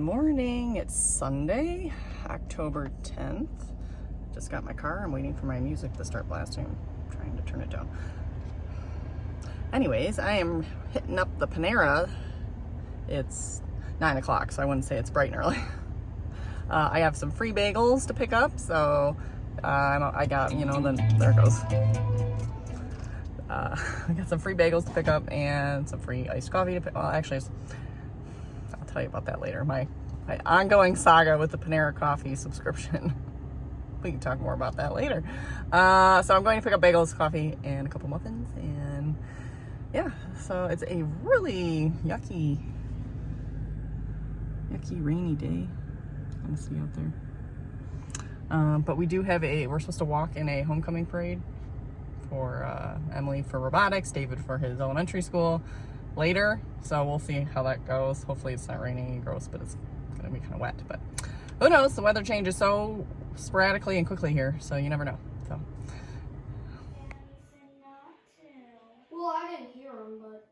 morning. It's Sunday, October 10th. Just got my car. I'm waiting for my music to start blasting. I'm trying to turn it down. Anyways, I am hitting up the Panera. It's 9 o'clock, so I wouldn't say it's bright and early. I have some free bagels to pick up, so I got, there it goes. I got some free bagels to pick up and some free iced coffee to pick. Well, actually, I'll tell you about that later. My ongoing saga with the Panera coffee subscription. We can talk more about that later. So I'm going to pick up bagels, coffee, and a couple muffins, and yeah. So it's a really yucky rainy day. I'm gonna see out there. But we do have we're supposed to walk in a homecoming parade for Emily for robotics, David for his elementary school later. So we'll see how that goes. Hopefully it's not raining and gross, but it's gonna be kind of wet. But who knows? The weather changes so sporadically and quickly here, so you never know. So. Well, I didn't hear him, but.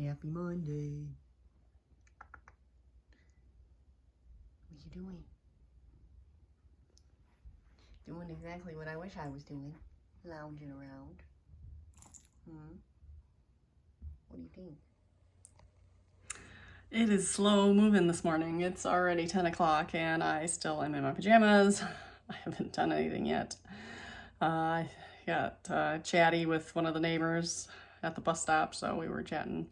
Happy Monday. What you doing? Doing exactly what I wish I was doing. Lounging around. What do you think? It is slow moving this morning. It's already 10 o'clock and I still am in my pajamas. I haven't done anything yet. I got chatty with one of the neighbors at the bus stop, so we were chatting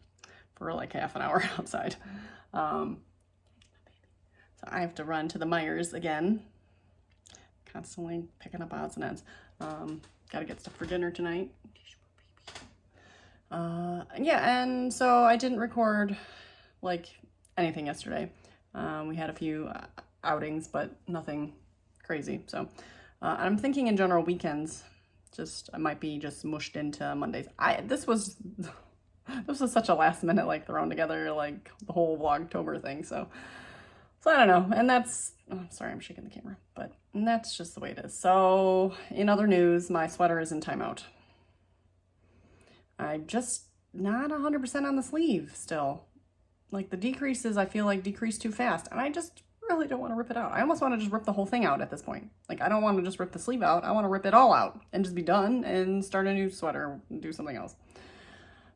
for like half an hour outside. So I have to run to the Myers again. Constantly picking up odds and ends. Gotta get stuff for dinner tonight. Yeah, and so I didn't record like anything yesterday. We had a few outings, but nothing crazy. So I'm thinking in general weekends, I might be just mushed into Mondays. This was such a last minute, like thrown together, like the whole Vlogtober thing. So I don't know. And that's, sorry, I'm shaking the camera, but that's just the way it is. So in other news, my sweater is in timeout. I'm just not 100% on the sleeve still. Like the decreases, I feel like decrease too fast. And I just really don't want to rip it out. I almost want to just rip the whole thing out at this point. Like I don't want to just rip the sleeve out. I want to rip it all out and just be done and start a new sweater and do something else.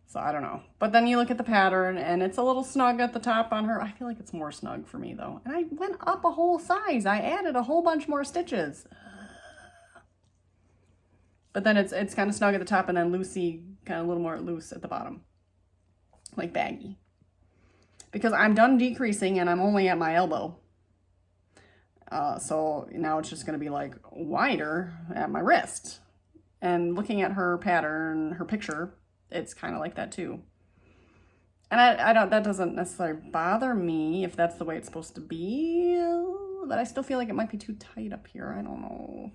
So I don't know. But then you look at the pattern and it's a little snug at the top on her. I feel like it's more snug for me though. And I went up a whole size. I added a whole bunch more stitches. But then it's kind of snug at the top and then loosey, kind of a little more loose at the bottom. Like baggy. Because I'm done decreasing and I'm only at my elbow. So now it's just going to be like wider at my wrist. And looking at her pattern, her picture, it's kind of like that too. And that doesn't necessarily bother me if that's the way it's supposed to be, but I still feel like it might be too tight up here. I don't know.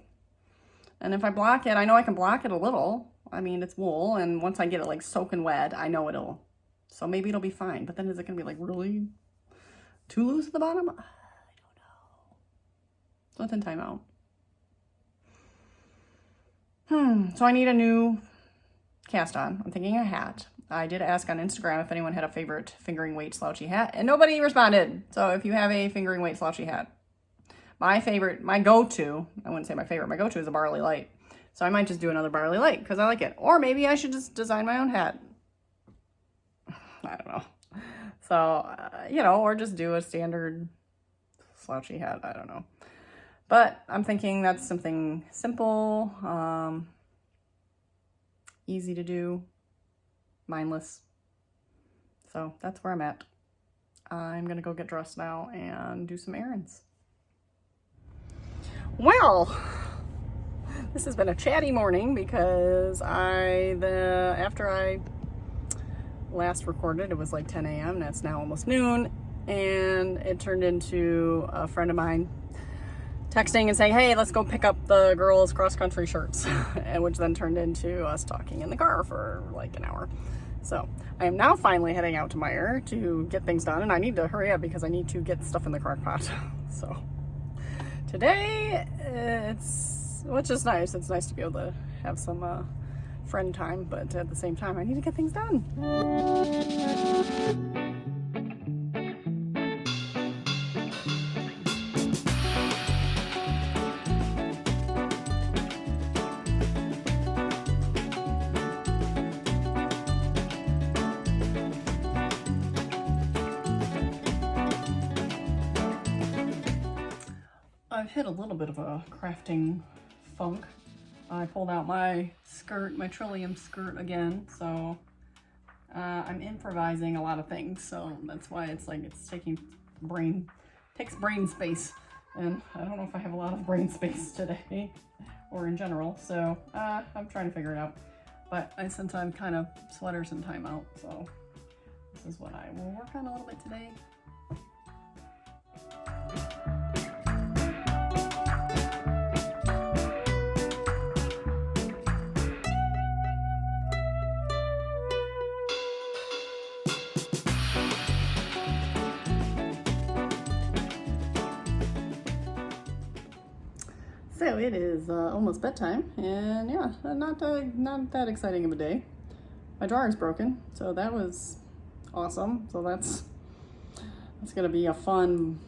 And if I block it, I know I can block it a little. I mean, it's wool, and once I get it like soaking wet, I know so maybe it'll be fine. But then is it going to be like really too loose at the bottom? I don't know. So it's in timeout. So I need a new cast on. I'm thinking a hat. I did ask on Instagram if anyone had a favorite fingering weight slouchy hat, and nobody responded. So if you have a fingering weight slouchy hat, my go-to, I wouldn't say my favorite, my go-to is a Barley Light. So I might just do another Barley Light because I like it. Or maybe I should just design my own hat. I don't know. So, or just do a standard slouchy hat. I don't know. But I'm thinking that's something simple, easy to do, mindless. So that's where I'm at. I'm going to go get dressed now and do some errands. Well, this has been a chatty morning because after I last recorded, it was like 10 a.m. and it's now almost noon, and it turned into a friend of mine texting and saying, hey, let's go pick up the girls' cross-country shirts, and which then turned into us talking in the car for like an hour. So I am now finally heading out to Meijer to get things done, and I need to hurry up because I need to get stuff in the crock pot. So today it's which is nice. It's nice to be able to have some friend time, but at the same time, I need to get things done. I've hit a little bit of a crafting funk. I pulled out my skirt, my Trillium skirt again, so I'm improvising a lot of things, so that's why it's like it's takes brain space, and I don't know if I have a lot of brain space today, or in general, so I'm trying to figure it out. But since I'm kind of sweaters and timeout, so this is what I will work on a little bit today. So it is almost bedtime, and yeah, not that exciting of a day. My drawer is broken, so that was awesome. So that's gonna be a fun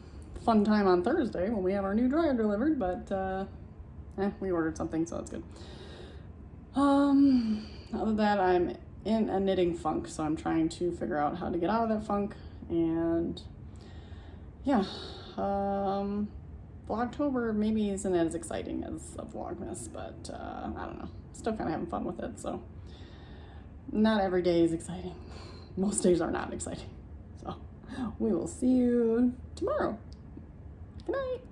time on Thursday when we have our new dryer delivered. But we ordered something, so that's good. Other than that, I'm in a knitting funk, so I'm trying to figure out how to get out of that funk, and yeah. Vlogtober maybe isn't as exciting as a Vlogmas, but I don't know. Still kind of having fun with it, so not every day is exciting. Most days are not exciting. So we will see you tomorrow. Good night.